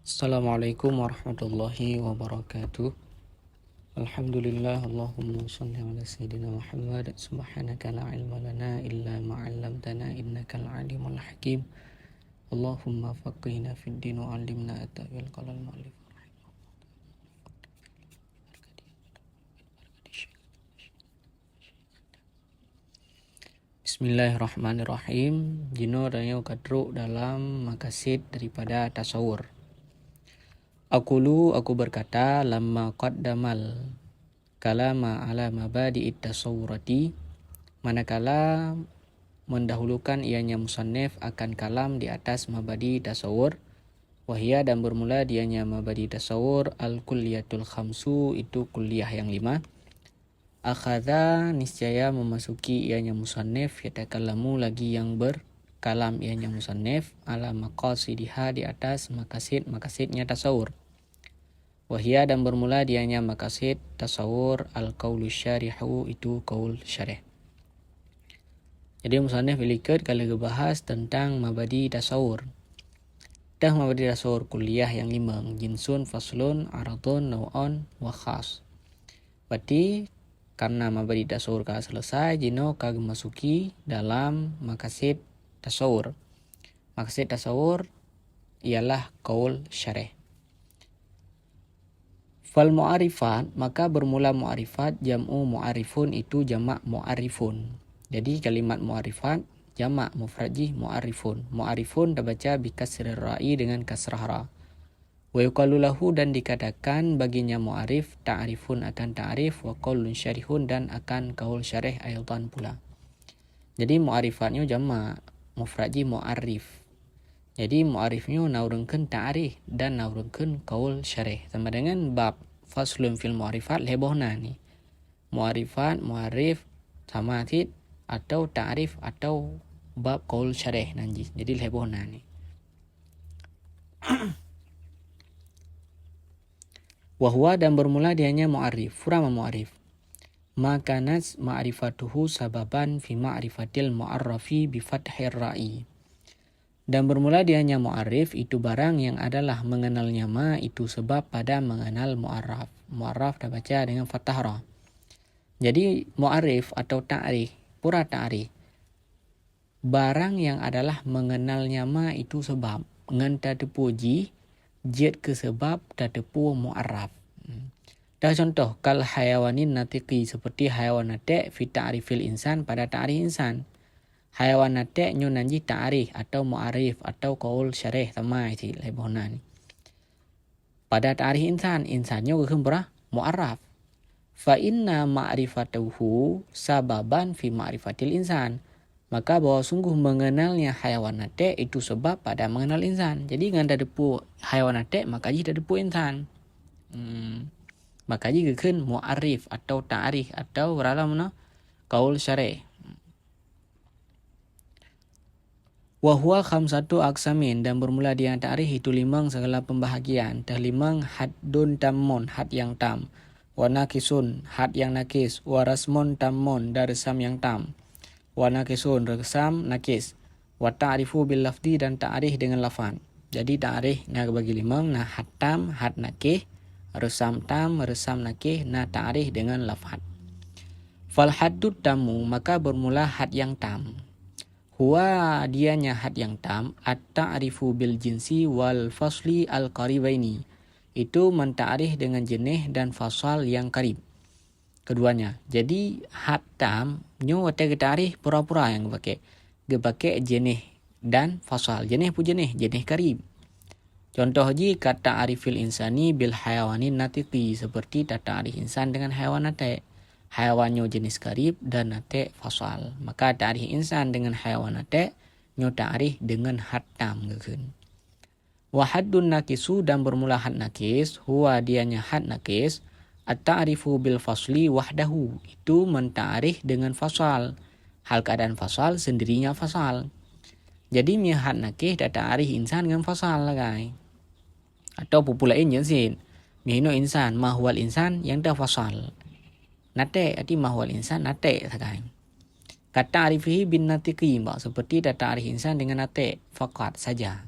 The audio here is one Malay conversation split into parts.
Assalamualaikum warahmatullahi wabarakatuh. Alhamdulillah, Allahumma salli ala Sayyidina Muhammad. Subhanaka la ilma lana illa ma 'allamtana innakal alimul hakim. Allahumma faqihna fid din wa 'allimna at-ta'wil qala al-mu'allif. Bismillahirrahmanirrahim. Jino danyo kadruk dalam makasid daripada tasawur. Aku berkata lamma qaddamal kalama ala mabadi'it tasawurati, manakala mendahulukan ianya musannif akan kalam di atas mabadi tasawur, wahia dan bermula dianya mabadi tasawur al-kulliyatul khamsu, itu kuliah yang 5. Akhadha, niscaya memasuki ianya musannif, yatakallamu lagi yang berkalam ianya musannif, ala maqasidiha, di atas makasidnya tasawur. Wahia dan bermula dianya makasid tasawur al-qaulu syarihu, itu qaul syarih. Jadi musannif ilikut kalau bahas tentang mabadi tasawur. Dah mabadi tasawur kuliah yang 5, jinsun, faslun, aradun, naw'on, wa khas. Berarti karena mabadi tasawur ka selesai, jino kag masuki dalam makasid tasawur. Makasid tasawur ialah qaul syarih. Fal mu'arifat, maka bermula mu'arifat, jam'u mu'arifun, itu jamak mu'arifun. Jadi kalimat mu'arifat jamak mufradji mu'arifun. Mu'arifun dibaca bi kasrir ra'i, dengan kasrah ra. Wa yuqalu lahu, dan dikatakan baginya mu'arif, ta'rifun akan ta'rif, wa qaulun syarihun, dan akan qaul syarih aydan pula. Jadi mu'arifatnya jamak mufradji mu'arif. Jadi mu'arifnya naurungkeun ta'rif dan naurungkeun qaul syarih. Sama dengan bab faslun fil mu'arifat lebohna ni. Mu'arifat, mu'arif sama tit atau ta'rif atau bab qaul syarih nanti. Jadi lebohna ni. Wahwa, dan bermula dianya mu'arif, furama mu'arif. Makanas ma'rifatuhu sababan fi ma'rifatil mu'arrafi bi fathir ra'i. Dan bermula dianya mu'arif, itu barang yang adalah mengenalnya ma, itu sebab pada mengenal mu'arraf. Mu'arraf dah baca dengan fathah ra. Jadi mu'arif atau ta'rif, pura ta'rif, barang yang adalah mengenalnya ma, itu sebab. Ngan tadepuji jet ke sebab tadepu mu'arraf. Dah contoh kal hayawanin natiqi, seperti hayawan natik fi ta'rifil insan, pada ta'rif insan. Hayawan natik nyo nanji ta'rif atau mu'arif atau qaul syarih tamai si lebohna ni. Pada ta'rif insan, insannya kembara mu'arraf. Fa inna ma'rifatuhu sababan fi ma'rifatil insan. Maka bahwa sungguh mengenalnya hayawan natik itu sebab pada mengenal insan. Jadi dengan depu hayawan natik, maka ji depu insan. Maka ji keun mu'arif atau ta'rif atau ralamna qaul syarih. Wahwa khamsatu aksamin, dan bermula dia ta'rif itu 5 segala pembahagian. Dah 5 haddun tammun, had yang tam. Wa nakisun, had yang nakis. Wa rasmun tammun, dan resam yang tam. Wa nakisun, resam nakis. Wa ta'rifu bil lafdi, dan ta'rif dengan lafan. Jadi ta'rif nak bagi 5, nah had tam, had nakis, resam tam, resam nakis, nah ta'rif dengan lafad. Fal haddut tamu, maka bermula had yang tam. Huwa, dianya had yang tam, at-ta'rifu bil jinsi wal fasli al-qaribaini. Itu menta'rif dengan jenis dan fasal yang karib. Keduanya. Jadi had tam nyo wate ta'rif pura-pura yang pakai. Pakai jenis dan fasal. Jenis pu jenis karib. Contoh ji kata arifil insani bil hayawanin natiqi, seperti ta'rif insan dengan hayawan natik. Hayawannya jenis karib dan natik fasal. Maka ta'rif insan dengan hayawan natik nyo ta'rif dengan had tam gekeun. Wa haddun nakisu, dan bermula had nakis, huwa dianya had nakis, at-ta'rifu bil fasli wahdahu, itu menta'rif dengan fasal. Hal keadaan fasal sendirinya fasal. Jadi mi had nakis da ta'rif insan dengan fasal lah guys. Atau populain jensin. Mihino insan, mahwal insan yang dah fasal. Natik, arti mahwal insan natik sakai. Kata arifihi bin natiqi, seperti data arif insan dengan natik fakat saja.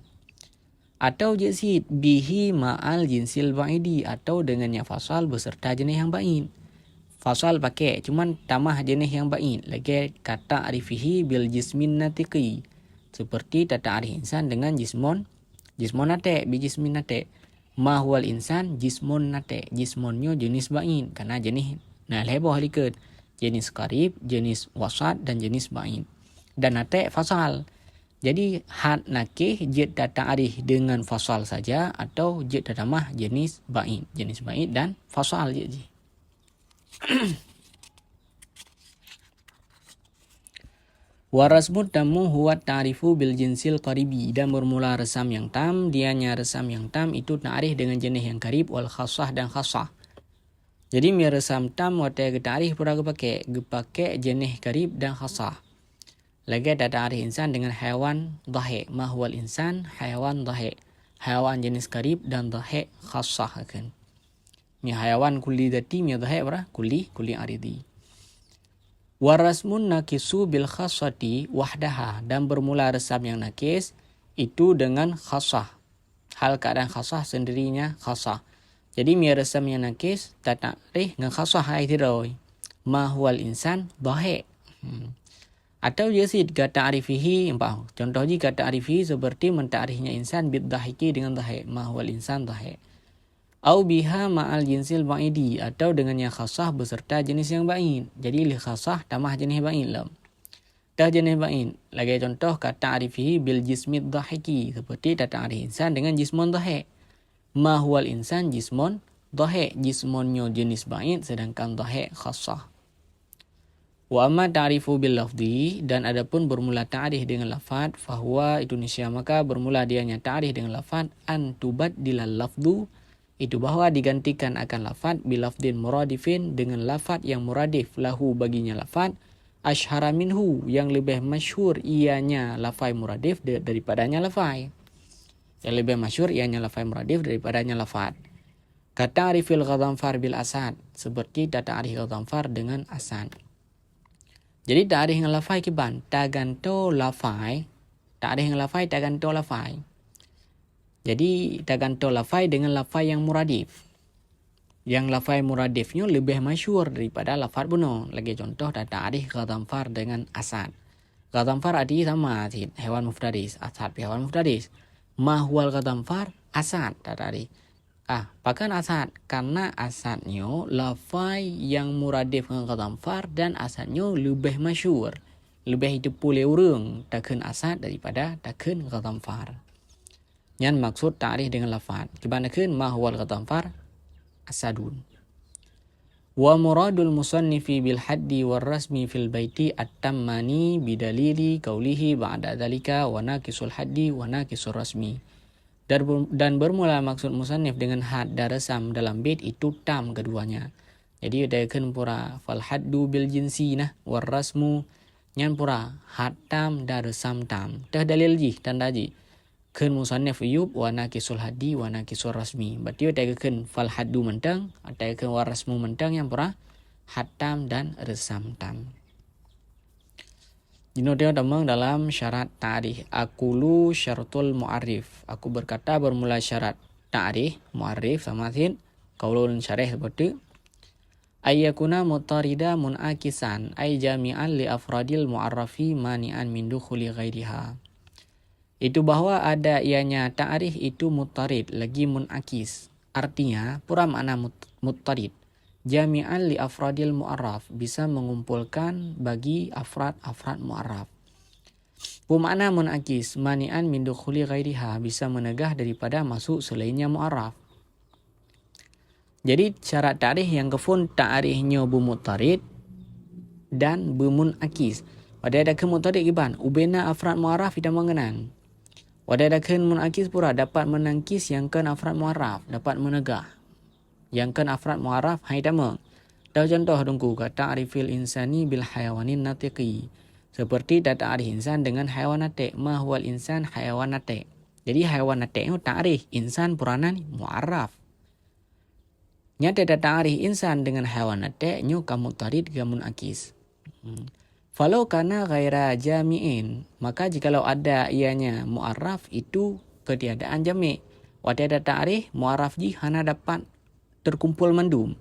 Atau yazid bihi ma'al jinsil ba'idi, atau dengannya fasal beserta jenis yang ba'id. Fasal pakai cuman tambah jenis yang ba'id. Lagi kata arifihi bil jismin natiqi, seperti tata arif insan dengan jismon nate bi jismin nate. Ma huwal insan jismon nate, jismonnya jenis ba'id, karena jenis nah leboh likut jenis qarib, jenis wasat dan jenis ba'id. Dan nate fasal. Jadi had nakih jid datang arif dengan fasal saja, atau jid datang mah jenis ba'id dan fasal je. Warasmu tamu huwa ta'rifu bil jinsil qaribi, dan bermula resam yang tam, dianya resam yang tam itu ta'rif dengan jenis yang qarib wal khassah dan khassah. Jadi mi resam tam wate ta'rif pura gepake jenis qarib dan khassah. Lagi ada ta'rif insan dengan haiwan dhahik. Ma huwal insan haiwan dhahik. Haiwan jenis qarib dan dhahik khassah akan. Mi haiwan kulli dhati, mi dhahik berah kulli aridi. Warasmun nakisu bil khassati wahdaha, dan bermula resam yang nakis itu dengan khassah. Hal keadaan khassah sendirinya khassah. Jadi mi resam yang nakis ta'rif dengan khassah hai tidoi. Ma huwal insan dhahik. Atau yazid kata arifihi, contoh jika kata arifihi seperti mentarifnya insan bidhahiki dengan dhahik, ma huwal insan dhahik. Au biha ma'al jinsil ba'idi, atau dengan yang khassah beserta jenis yang ba'id. Jadi li khassah tambah jenis ba'id lam. Dah jenis ba'id. Lagi contoh kata arifihi bil jismid dhahiki, seperti kata arif insan dengan jismon dhahik. Ma huwal insan jismon dhahik, jismonnya jenis ba'id sedangkan dhahik khassah. Wa amma ta'rifu bil lafzi, dan adapun bermula ta'rif dengan lafaz, fahuwa itu nisya maka bermula dianya ta'rif dengan lafaz an tubaddilal lafzu, itu bahwa digantikan akan lafaz bil lafdin muradifin, dengan lafaz yang muradif lahu baginya lafaz, ashhara minhu yang lebih masyhur ianya lafaz muradif daripadanya lafaz. Yang lebih masyhur ianya lafaz muradif daripadanya lafaz. Kata arifil Ghadhanfar bil asad, seperti kata arif Ghadhanfar dengan asad. Jadi ta'rif dengan lafai kiban taganto lafai, ta'rif dengan lafai taganto lafai. Jadi taganto lafai dengan lafai yang muradif. Yang lafai muradifnya lebih masyhur daripada lafaz bunuh. Lagi contoh ta'rif Ghadhanfar dengan asad. Ghadhanfar artinya sama, hewan mufradis, asad hewan mufradis. Ma huwal Ghadhanfar asad ta'rif. Bahkan asad, karena asadnya lafai yang muradif dengan Ghadhanfar, dan asadnya lebih masyhur, lebih itu pulih urang takkan asad daripada takkan Ghadhanfar. Yang maksud ta'rif dengan lafaz kebanyakan ma huwal Ghadhanfar asadun. Wa muradul musannifi bil haddi war rasmi fil baiti at-tammani bidalili qawlihi ba'da dzalika wa naqisul haddi wa naqisul rasmi. Dan bermula maksud musannif dengan had dan resam dalam bait itu tam keduanya. Jadi ada kan pura fal haddu bil jinsi nah war rasmu nyan pura had tam dan resam tam. Dah dalil ji tanda ji. Kan musannif yub wa naqisul haddi wa naqisul rasmi. Berarti ada kan fal haddu mentang, ada kan war rasmu mentang yang pura had tam dan resam tam. Dinodeo damang dalam syarat ta'rif. Aqulu syaratul mu'arif. Aku berkata bermula syarat ta'rif, mu'arif sama sin. Qaulun syarih seperti ayyakuna mutarida munakisan ay jami'an li afradil mu'arrafi mani'an min dukhuli ghairiha. Itu bahwa ada ianya ta'rif itu mutarid lagi munakis. Artinya pura makna mutarid. Jami'an li afradil mu'arraf, bisa mengumpulkan bagi afrad mu'arraf. Pemakna munakis mani'an min dukhuli ghairiha, bisa menegah daripada masuk selainnya mu'arraf. Jadi syarat ta'rif yang kefun ta'rifnya bumutarid dan bumunakis. Pada ada ke mutarid iban ubena afrad mu'arraf tidak mengenang. Pada ada ke munakis pura dapat menangkis yang kan afrad mu'arraf, dapat menegah. Yang kan afrad mu'arraf hai dama. Dah contoh dengku kata arifil insani bil hayawanin natiqi. Seperti data arif insan dengan haiwan natik. Ma huwal insan haiwan natik. Jadi haiwan natik itu ta'rif insan puranan mu'arraf. Nyata data arif insan dengan haiwan natik nyu kamu tarid gamun akis. Falau kana ghaira jami'in, maka jikalau ada ianya mu'arraf itu ketiadaan jami'. Wa tiada ta'rif mu'araf ji hana dapat terkumpul mandum.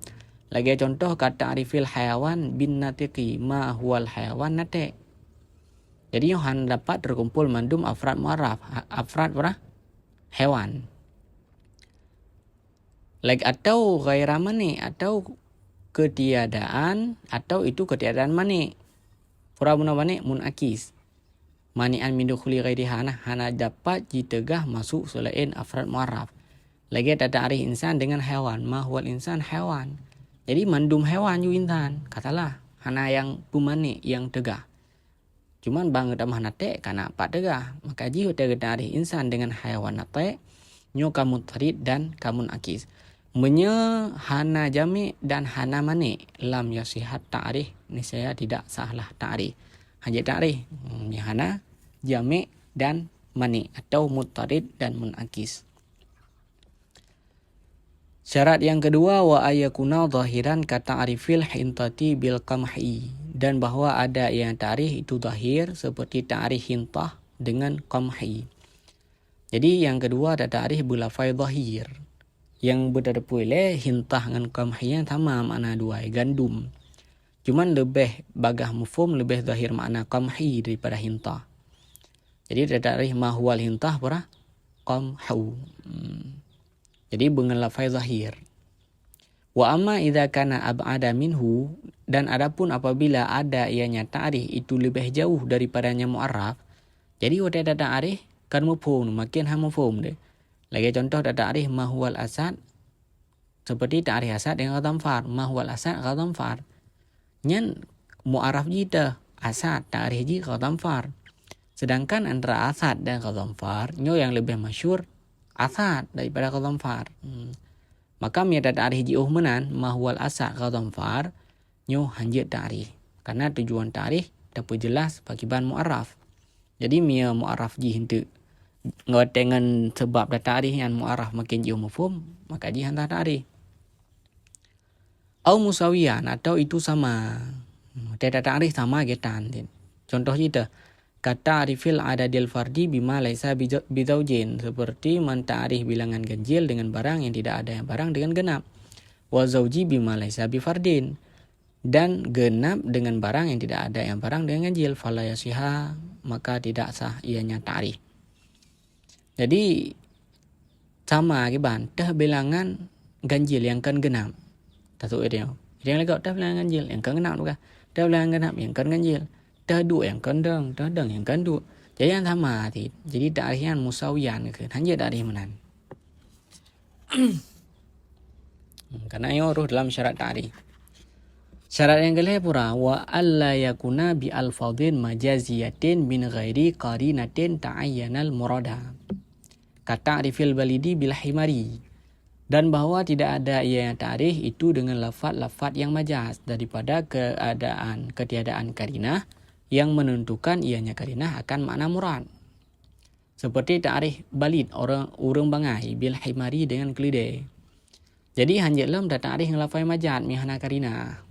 Lagi contoh kata ta'rifil hayawan bin natiqi ma huwal hayawan nate. Jadi yang hana dapat terkumpul mandum afrad mu'araf, afrad hewan. Lagi atau ghaira mani, atau ketiadaan, atau itu ketiadaan mani. Pura guna mani munakis. Mani'an min dukhuli ghairi hana dapat jitegah masuk selain afrad mu'araf. Lagi ada ta'rif insan dengan hewan, ma huwal insan hewan. Jadi mandum hewan ju insan, katalah hana yang pumani yang tegah. Cuman bang utamah nate kana apa tegah. Maka ji ta'rif insan dengan hewan nate nyo kamun tarid dan kamun akis. Menye hana jami dan hana mani lam yasihat ta'rif, niscaya tidak sahlah ta'rif. Hanya ta'rif hana jami' dan mani atau mutarid dan munakis. Syarat yang kedua wa ayakuna zahiran ka ta'rifil hintati bil qamhi, dan bahwa ada yang ta'rif itu zahir seperti ta'rif hintah dengan qamhi. Jadi yang kedua ada ta'rif bilafai zahir yang bertepuk le hintah dengan qamhi yang sama makna dua gandum. Cuman lebih bagah mufhum lebih zahir makna qamhi daripada hintah. Jadi ada ta'rif ma huwal hintah para qamhu. Jadi dengan lafaz zahir. Wa amma idza kana ab'ada minhu, dan adapun apabila ada ianya ta'rif itu lebih jauh daripadanya mu'arraf. Jadi ada ta'rif kan mufhum makin mufhum deh. Lagi contoh ada ta'rif ma huwal asad, seperti ta'rif asad dengan qadamfar, ma huwal asad qadamfar. Nyan mu'arraf jita asad ta'rif ji qadamfar. Sedangkan antara asad dan qadamfar, nyo yang lebih masyhur asad daripada qadamfar. Maka miada ta'rif ji menan mahwal asad qadamfar, nyo hanjit ta'rif. Karena tujuan ta'rif dapat jelas bagi bahan mu'arraf. Jadi mia mu'arraf ji hentu ngotengan sebab da ta'rif yang mu'arraf makin ji mafhum, maka ji hantar ta'rif. Au musawiyan, atau itu sama. Tiada ta'rif sama getan. Contoh kita kata arifil adadil fardi bima laisa bizaujin, seperti menta'rif bilangan ganjil dengan barang yang tidak ada yang barang dengan genap. Wa zauji bima laisa bifardin, dan genap dengan barang yang tidak ada yang barang dengan ganjil. Fala yasiha, maka tidak sah ianya ta'rif. Jadi sama kiban tah bilangan ganjil yang kan genap. Tahu dia. Yang lagi tah bilangan ganjil yang kan genap bukan? Tah bilangan genap yang kan ganjil. Dah dua yang kandang, dah dang yang kandu. Jadi yang sama ti. Jadi ta'rif yang musawiyan ke. Hanya ta'rif menan. Karena yang ruh dalam syarat ta'rif. Syarat yang kelima pura wa alla yakuna bi alfadhin majaziyatin min ghairi qarinatin ta'ayyanal murada. Kata ta'rifil balidi bil himari. Dan bahwa tidak ada yang ta'rif itu dengan lafaz-lafaz yang majaz daripada ketiadaan karinah yang menentukan ianya karinah akan makna murad. Seperti ta'rif balid orang bangai bil himari dengan keledai. Jadi hanya lam da ta'rif dengan lafaz majaz mihana karinah.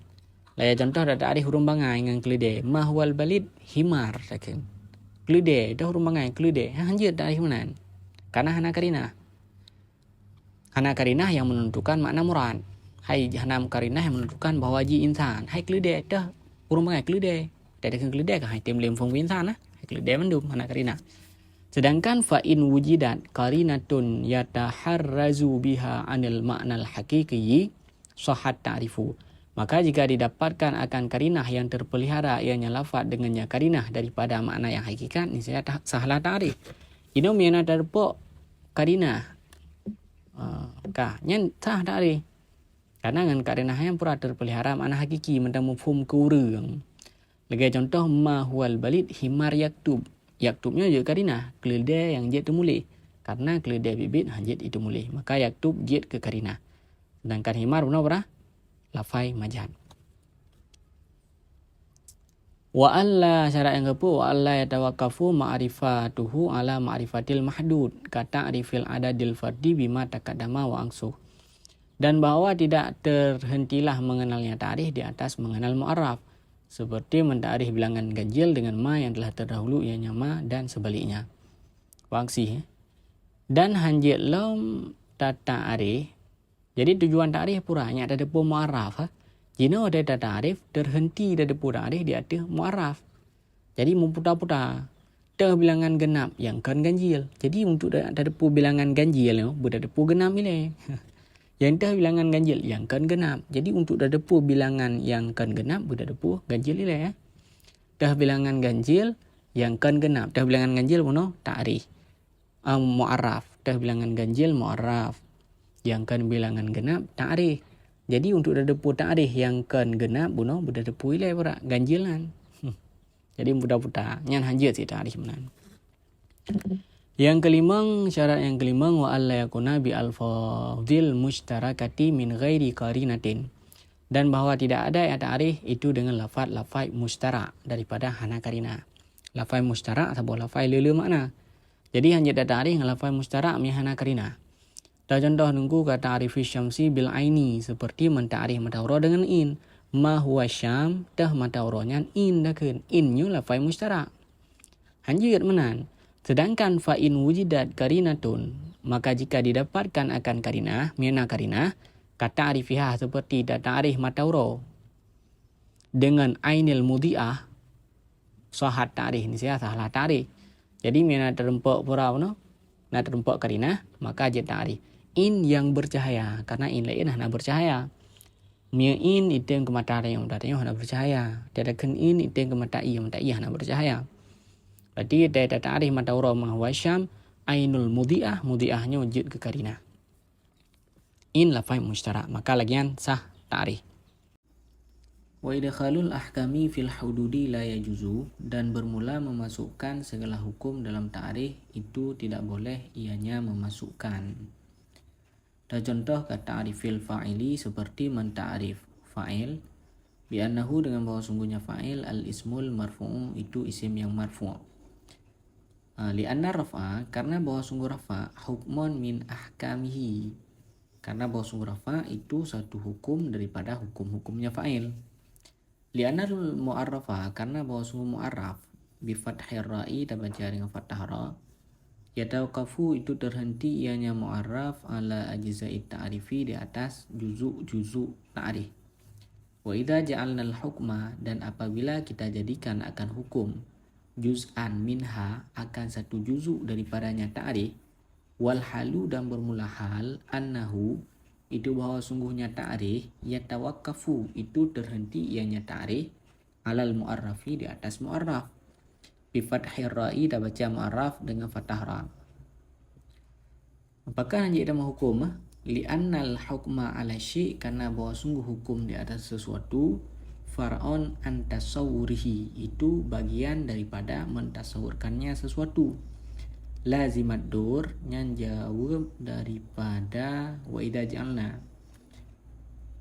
Laya contoh da ta'rif orang bangai dengan keledai, ma huwal balid himar sakin. Keledai dah orang bangai keledai. Hanya ta'rif menan. Karena hana karinah. Hana karinah yang menentukan makna murad. Hai hana karinah yang menentukan bahwa ji insan. Hai keledai dah orang bangai keledai. Tidak ada keledai kan? Tim lempung insan lah. Keledai mendum mana karina. Sedangkan fa'in wujidat qarinatun yataharrazu biha anil ma'nal haqiqi sahat ta'rifu. Maka jika didapatkan akan karinah yang terpelihara ianya lafaz dengannya karinah daripada makna yang hakikat, ini saya sahlah ta'rif. Ini miana terpok karinah. Nyen sah ta'rif. Karena dengan karinah yang pura terpelihara makna hakiki mentang mufhum keurang. Lagi contoh ma huwal balid himar yaktub. Yaktubnya juga karinah, keledai yang jet temulih. Karena keledai bibit hanjit itu mulih, maka yaktub jet ke karinah. Sedangkan himar benar lafai majaz. Wa alla syarat yang keempat wa alla yatawaqafu ma'rifatuhu ala ma'rifatil mahdud kata arifil adadil fardi bima taqaddama wa angsuh. Dan bahwa tidak terhentilah mengenalnya ta'rif di atas mengenal mu'arraf. Seperti menta'rif bilangan ganjil dengan ma yang telah terdahulu ianya ma dan sebaliknya. Wangsi. Dan hanjit lom tata arif. Jadi tujuan ta'rif pura nya ada depo mu'arraf. Jino ada ta'rif terhenti ada depo ta'rif di atas mu'arraf. Jadi memputar-putar. Dah bilangan genap yang kan ganjil. Jadi untuk ada depo bilangan ganjil no, berada depo genap ni. Yang dah bilangan ganjil yang kan genap. Jadi untuk dah depo bilangan yang kan genap berada depo ganjil ni. Dah bilangan ganjil yang kan genap. Dah bilangan ganjil puno ta'rif. Mu'arraf. Dah bilangan ganjil mu'arraf. Yang kan bilangan genap ta'rif. Jadi untuk dah depu ta'rif yang kan genap buno budak depu ilai pura ganjilan. Jadi mudah-mudah nyan hanjit si ta'rif menan. Yang kelima, syarat yang kelima wa alla yakuna bi alfadhil mushtarakati min ghairi qarinatin. Dan bahawa tidak ada yang ta'rif itu dengan lafaz-lafaz mustarak daripada hana karina. Lafaz mustarak atau lafaz lele makna. Jadi hanjit dah ta'rif dengan lafaz mustarak mi hana karina. Dah contoh nunggu kata arifi syamsi bil aini seperti menta'rif matahura dengan in. Ma huwa syam dah matahuranya in dah kan. In nyu lafaz mustarak. Hanjir menan. Sedangkan fa in wujidat karinatun, maka jika didapatkan akan karinah, mina karinah, kata arifihah seperti dah ta'rif matahura dengan ainil mudhi'ah sahat ta'rif ni saya salah ta'rif. Jadi mina terempak pura no, nak terempak karinah, maka je ta'rif in yang bercahaya, karena in lain hana bercahaya. Mia in itu yang kemataharian hana bercahaya. Tiada kan in itu yang kematai hana bercahaya. Berarti tiada ta'rif matahura ma huwa syam ainul mudhi'ah, mudhi'ahnya wujud ke karinah. In lafaz mustarak, maka lagian sah ta'rif. Wa idkhalul ahkami fil hududi la yajuzu, dan bermula memasukkan segala hukum dalam ta'rif itu tidak boleh ianya memasukkan. Dah contoh kata ta'rifil fa'ili seperti menta'rif fa'il bi annahu dengan bahawa sungguhnya fa'il al ismul marfu'u itu isim yang marfu'. Li anna rafa karena bahawa sungguh rafa hukmun min ahkamihi, karena bahawa sungguh rafa itu satu hukum daripada hukum-hukumnya fa'il. Li anna mu'arrafa karena bahawa sungguh mu'arraf bi fathir ra'i dibaca dengan fathah ra. Yatawqafu itu terhenti ianya mu'arraf ala ajza'i ta'rifi di atas juzuk-juzuk ta'rif. Wa idza ja'alna al-hukma, dan apabila kita jadikan akan hukum juz'an minha akan satu juzuk daripadanya ta'rif, wal halu dan bermula hal annahu itu bahawa sungguhnya ta'rif yatawaqqafu itu terhenti ianya ta'rif alal mu'arrafi di atas mu'arraf. Bi fathir ra'i dah baca mu'arraf dengan fathah ra. Apakah hanjit dah menghukum? Li'annal hukma ala syai' karena bahawa sungguh hukum di atas sesuatu far'un an tasawwurihi itu bagian daripada mentasawurkannya sesuatu. Lazimat dur yang jawab daripada wa idza ja'alna.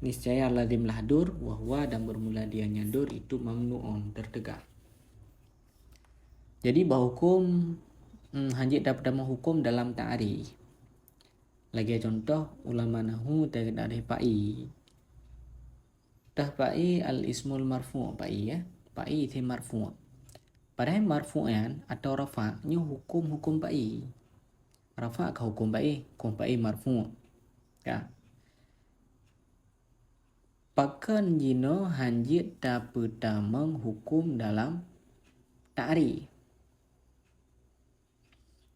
Niscaya lazimlah dur wa huwa dan bermula dia nyadur itu mamnu'un tertegak. Jadi bahawa hukum hanjit dapat menghukum dalam ta'rif. Lagi contoh ulama nahu ta'rif pa'i. Tah pa'i al ismul marfu' pa'i ya. Pa'i itu marfu'. Padahal marfu'an atau rafa' nya hukum pa'i. Rafa' ke hukum pa'i? Hukum pa'i marfu'. Ya. Pakan jino hanjit dapat menghukum dalam ta'rif.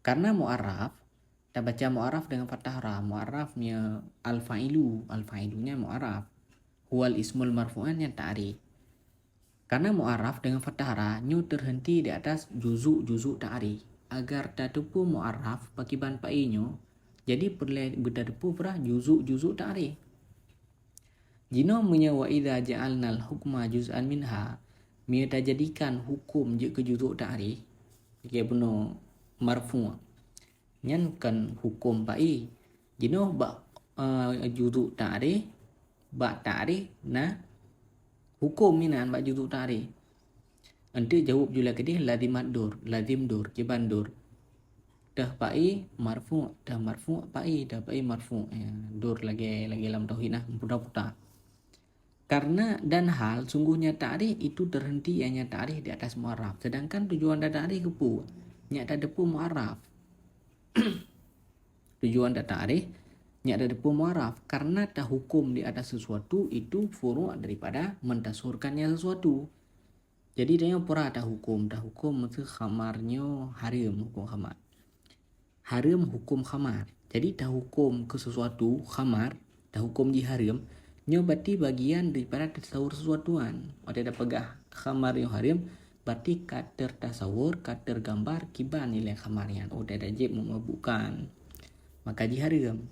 Karena mu'arraf, kita baca mu'arraf dengan fathah ra. Mu'arrafnya al-fa'ilu. Al-fa'ilunya mu'arraf. Huwal ismul marfu'an yang ta'rif. Karena mu'arraf dengan fathah ra, nyu terhenti di atas juzuk-juzuk ta'rif. Agar tadepu mu'arraf pakai ban pa'inyo, jadi bertadepu pula juzuk-juzuk ta'rif. Jino punya wa idza ja'alnal hukma juz'an minha, mia jadikan hukum je ke juzuk ta'rif. Kayak benar marfu' nyan kan hukum pa'i jino ba juzuk ta'rif ba ta'rif na hukum minan ba juzuk ta'rif. Nanti jawab jula kedih lazim dur kiban dur dah pa'i marfu' dah marfu' pa'i dah pa'i marfu' dur lagi dalam tauhid nah putar-putar. Karena dan hal sungguhnya ta'rif itu terhenti hanya ta'rif di atas mu'arraf, sedangkan tujuan dari ta'rif kepu nyak tak depu mu'arraf. tujuan dak ta'rif nya ada depa mu'arraf karena dah hukum di atas sesuatu itu furu' daripada mentasurkannya sesuatu. Jadi dia pura dah hukum itu khamarnya haram, hukum khamar. Haram hukum khamar. Jadi dah hukum ke sesuatu khamar, dah hukum di haram, nya berarti bagian daripada tasawur sesuatuan. Ada dah pegah khamar yang haram, berarti kader tasawur, kader gambar kiban nilai khamarnya. Dah jib memabukkan. Maka diharam.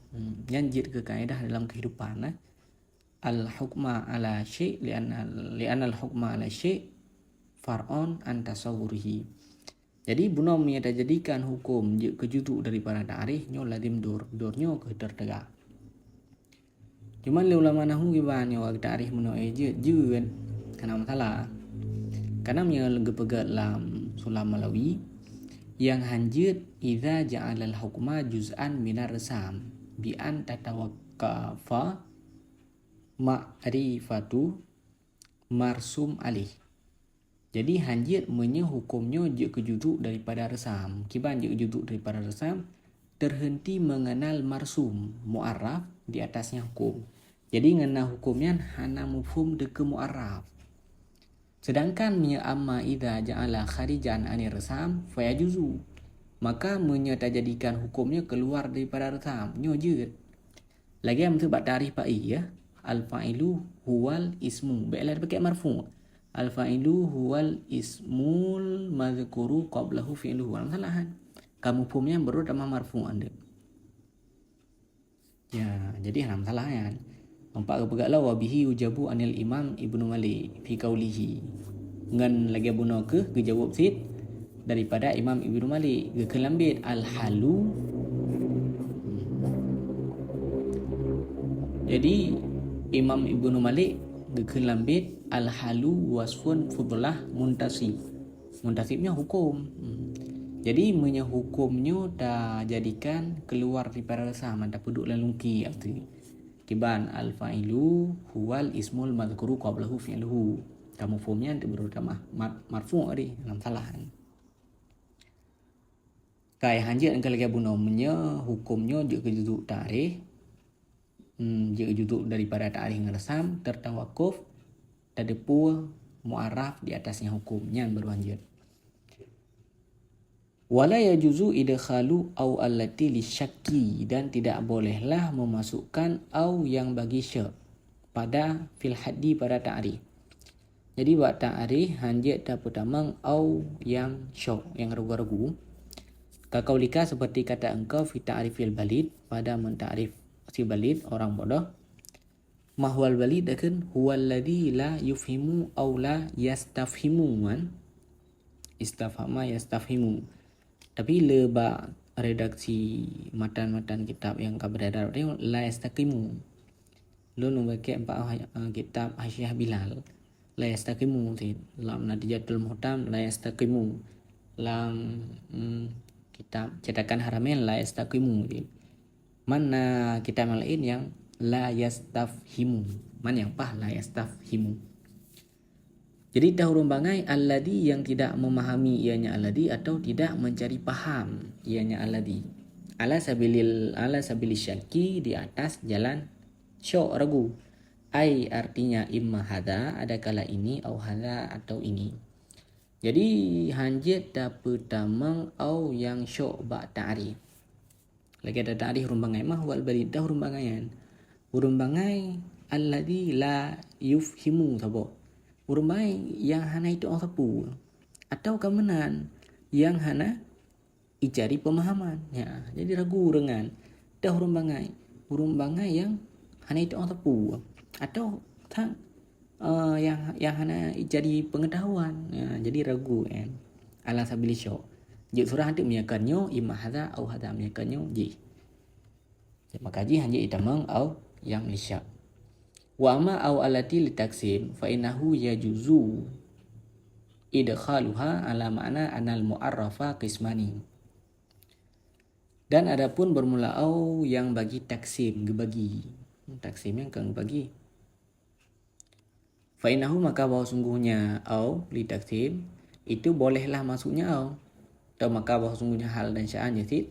Yanjir ke kaedah dalam kehidupan. Al-hukma ala syai' li'anna al-hukma ala syai' far'on an tasawwurihi. Jadi bunom yang jadikan hukum kejuduk daripada ta'rif nyo lazim durnya ke tertegak. Cuman le ulama nahu giban yo ta'rif meno je kan kana masalah. Karena yang gepegat lam sulam malawi yang hanjit idza ja'ala al-hukma juz'an minar rasam bi an tatawaqqafa ma'rifatu marsum alih. Jadi hanjit menye hukumnya je kejuduk daripada rasam. Kiban je kejuduk daripada rasam terhenti mengenal marsum mu'arraf di atasnya hukum. Jadi ngena hukumnya hana mufhum deke mu'arraf. Sedangkan miya amma idza ja'ala kharijan anir rasam fayajuzu. Maka menyata jadikan hukumnya keluar daripada rasam. Nyo je. Lagi yang sebab tarikh pa'i ya. Al-fa'ilu huwal ismu. Baiklah pakai marfu'. Al-fa'ilu huwal ismul madhkuru qablahu fi'luhu. Salahan. Kamu hukumnya baru sama marfu' anda. Ya, jadi hana masalah kan. Nampak ke pegaklah wabihi ujabu anil imam Ibnu Malik fi qaulihi. Ngan lagi buno ke jawab sit daripada Imam Ibnu Malik ke kelambit al-halu. Jadi Imam Ibnu Malik ke kelambit al-halu wasfun fudlah muntasib. Muntasibnya hukum. Jadi punya hukumnya dah jadikan keluar daripada rasam, dah puduk lalungki arti. Kiban al-fa'ilu huwal ismul madhkuru qablahu fi'luhu. Kamu formnya berutama marfu' ari, dalam salahan. Kai hanjit engkau lagi bunomnya hukumnya je kejuduk tarikh. Je kejuduk daripada tarikh ngeresam tertawakuf tadepu mu'arraf di atasnya hukumnya baru hanjit. Wala yajuzu idkhalu au allati lisyakki dan tidak bolehlah memasukkan au yang bagi syak pada fil haddi pada ta'rif. Jadi buat ta'rif hanjit dah pertama au yang syak yang ragu-ragu. Kakaulika seperti kata engkau fi ta'rifil balid pada mentarif si balid orang bodoh. Mahwal balid akan huwal ladzi la yufhimu au la yastafhimu man. Istafhama yastafhimu. Tapi lebak redaksi matan-matan kitab yang beredar ni la yastaqimu. Lu membaca kitab Hasyiah Bilal la yastaqimu tin. Lam Natijatul Muhtam la yastaqimu. Lam kitab cetakan Haramain la yastaqimu tin. Mana kitab yang lain yang la yastafhimu. Mana yang la yastafhimu. Jadi dahurun bangai alladhi yang tidak memahami ianya alladhi atau tidak mencari paham ianya alladhi. Ala sabili syaki di atas jalan syok ragu. Ai artinya imma hadha ada kala ini au hadha atau ini. Jadi hanjit dapat tamang au yang syok ba ta'rif. Lagi ada ta'rif hurun bangai mah wal balid dah hurun bangaian. Hurun bangai alladhi la yufhimu sabo. Huruf baik yang hana itu orang sapu atau kemenan yang hana icari pemahaman ya, jadi ragu dengan dah huruf bangai yang hana itu orang sapu atau tak yang hana icari pengetahuan ya, jadi ragu kan ala sabili syok je surah hantu menyakannya imma hadza au hadza menyakannya ji maka ji hanya itamang au yang lisyak. Wa ma aw alati litaksim fa innahu yajuzu idkhaluha ala ma'na anal mu'arrafa qismani. Dan adapun bermula au yang bagi taksim gebagi. Taksim yang kang bagi. Fa innahu maka bahwa sungguhnya au litaksim itu bolehlah masuknya au. Atau maka bahwa sungguhnya hal dan sya'an yazid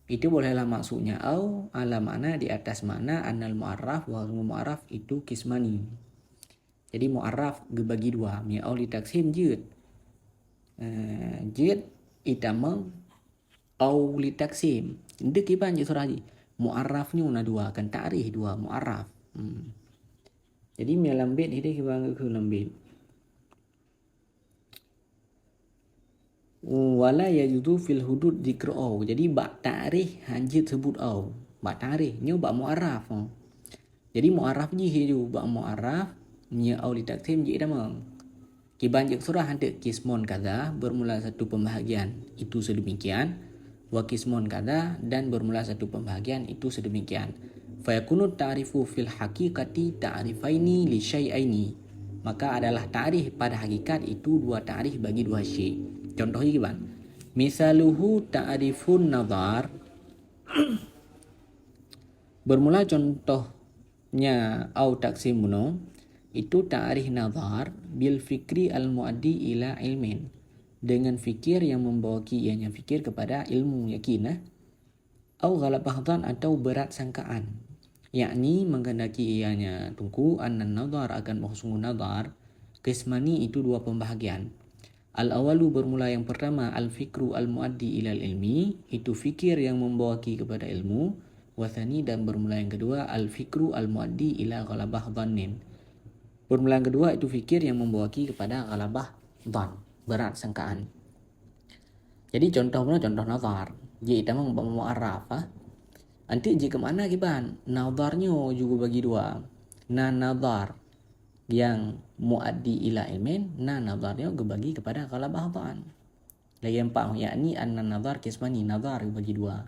Itu bolehlah maksudnya au ala makna di atas makna annal mu'arraf wa mu'arraf itu kismani. Jadi mu'arraf bagi dua. Mi au li taksim jid. Jid itamang au li taksim. Ini kiban je surah ji. Mu'arrafnya una dua kan ta'rif dua mu'arraf. Jadi mi lambit ini kiban ke lambit. Wala yajuzu fil hudud dzikru au. Jadi bak ta'rif hanjit sebut au. Bak ta'rif nya bak mu'arraf. Jadi mu'arraf ji hidu bak mu'arraf nya au li taksim ji damang. Kiban je surah hantik kismon kaza bermula satu pembahagian itu sedemikian. Wa kismon kaza dan bermula satu pembahagian itu sedemikian. Fa yakunu ta'rifu fil haqiqati ta'rifaini li syai'aini. Maka adalah ta'rif pada hakikat itu dua ta'rif bagi dua syai'. Contohnya gimana? Misaluhu ta'rifun nazar. Bermula contohnya au taksimuno itu ta'rif nazar bil fikri al muaddi ila ilmin, dengan fikir yang membawa ianya fikir kepada ilmu yakin, au ghalabah dhan atau berat sangkaan, yakni menghendaki ianya tunggu annan nazar akan sungguh nazar qismani itu dua pembahagian. Al-awalu bermula yang pertama al-fikru al-muaddi ilal ilmi, itu fikir yang membawa kepada ilmu. Wathani dan bermula yang kedua al-fikru al-muaddi ila ghalabah dhannin. Bermula yang kedua itu fikir yang membawa kepada ghalabah dhan, berat sangkaan. Jadi contohnya contoh nazar. Jadi kita mau mu'arraf. Nanti jika mana kiban nazarnya juga bagi dua. Nazar yang muaddi ila ilmin, nazarnya bagi kepada ghalabah dhan. Lagi yang empat, yakni anna nazar kismani, nazar bagi dua.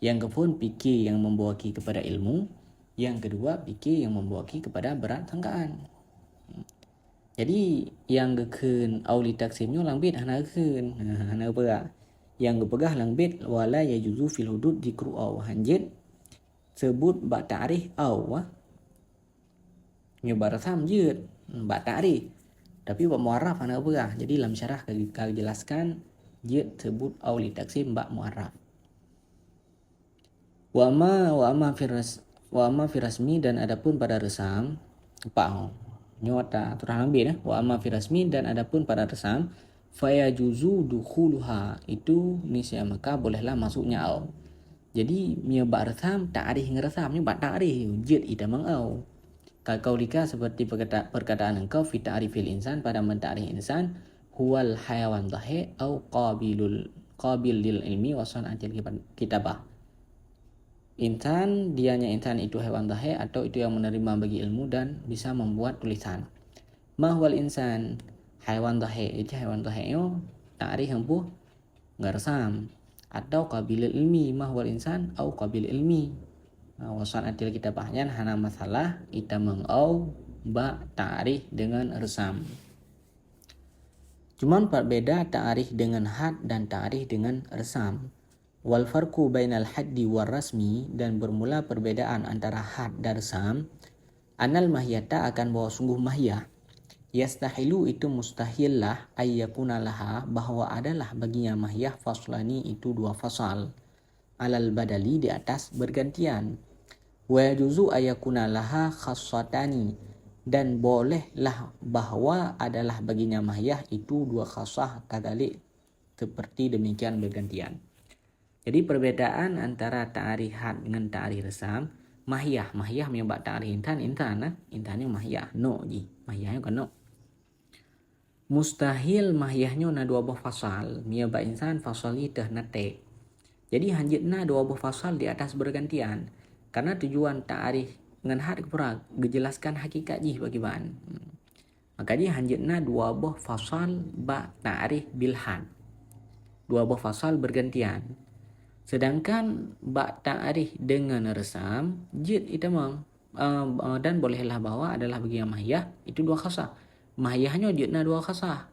Yang keempat fikir yang membawa kepada ilmu. Yang kedua fikir yang membawa kepada berat sangkaan. Jadi yang gekun auli taksimnya langbit hana gekun. Hana pegah. Yang gepegah langbit wala yajuzu fil hudud dzikru au, hanjit sebut bak ta'rif au nyoba rasam jid bak ta'rif, tapi bak mu'arraf hana pegah. Jadi dalam syarah kau jelaskan jid sebut au li taksim bak mu'arraf. Wa amma fi rasmi, dan adapun pada resam apa nyota terang lebih wa amma fi rasmi, dan adapun pada resam fa yajuzu dukhuluha, itu nisya maka bolehlah masuknya au. Jadi mia bak resam ta'rif ngeresam ni bak ta'rif jid itamang au. Kaulika seperti perkataan engkau fi ta'rifil insan, pada menta'rif insan huwal hayawan dhahi au qabil lil ilmi wa sanatil kitabah. Insan dianya insan itu hewan dhahi atau itu yang menerima bagi ilmu dan bisa membuat tulisan. Mahwal insan hewan dhahi, itu hewan dhahi yo ta'rif hempuh ngarsam atau qabil ilmi, mahwal insan au qabil ilmi. Wasan atil kita bahyan hana masalah ita mengau ba ta'rif dengan resam. Cuman berbeda ta'rif dengan had dan ta'rif dengan resam. Wal farqu bainal haddi war rasmi, dan bermula perbedaan antara had dan resam. Anal mahyata akan bawa sungguh mahyah. Yastahilu itu mustahil lah ayyakuna laha, bahwa adalah baginya mahyah faslani itu dua fasal. Alal badali di atas bergantian. Wa yajuzu ayyakuna laha khassatani, dan bolehlah bahwa adalah baginya mahyah itu dua khassah kadalik seperti demikian bergantian. Jadi perbedaan antara ta'rif had dengan ta'rif resam, mahyah menyebab ta'rif intannya mahyah no ji, mahyahnya kan no. Mustahil mahyahnya na dua buah fasal, menyebab insan fasal itu nate. Jadi hanjitna dua buah fasal di atas bergantian. Karena tujuan ta'rif dengan had kepura dijelaskan hakikat ji bagi ban. Makanya hanjitna dua buah fasal ba ta'rif bil had. Dua buah fasal bergantian. Sedangkan ba ta'rif dengan resam jid itamang dan bolehlah bahwa adalah bagi yang mahyah itu dua khasah. Mahyahnya jidna dua khasah.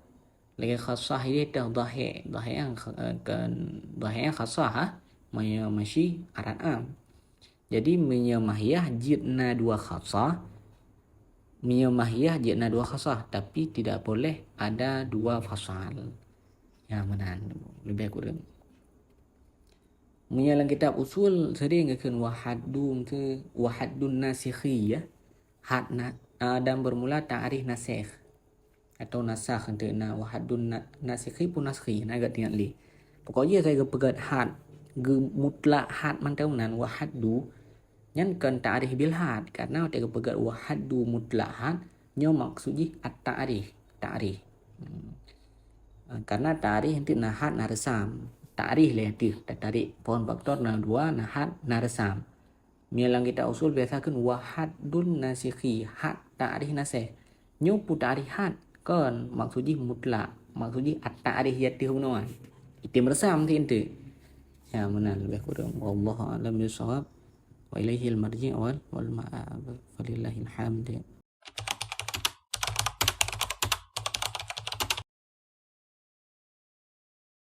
Lagi khasah ini dhahi yang khasah masih arat am. Jadi mahyah jidna dua khasah. Mahyah jidna dua khasah, tapi tidak boleh ada dua fasal. Ya menan lebih kurang. Menyalang kitab usul sering akan wahadun ke wahadun nasikhi ya. Had dan bermula ta'rif nasikh atau nasakh untuk wahadun nasikhi pun nasikhi agak tingat li. Pokoknya saya pegat had mutlak had mantaunan wahadu nhân cần ta'rif bil had karena saya pegat wahadu mutlak had nyo maksudnya at-ta'rif ta'rif. Karena ta'rif itu had narsam ta'rif lah itu tarik pohon faktor dua had narsam. Mialang kita usul biasakan wahadun nasikhi had ta'rif nasikh nyo pu ta'rif had kan maksudnya mutlak maksudnya at-ta'rif yatihu noan itu mersam itu ya mana lebih kurang wallahu a'lam bishawab wa ilaihil marji' wal ma'ab falillahil hamd.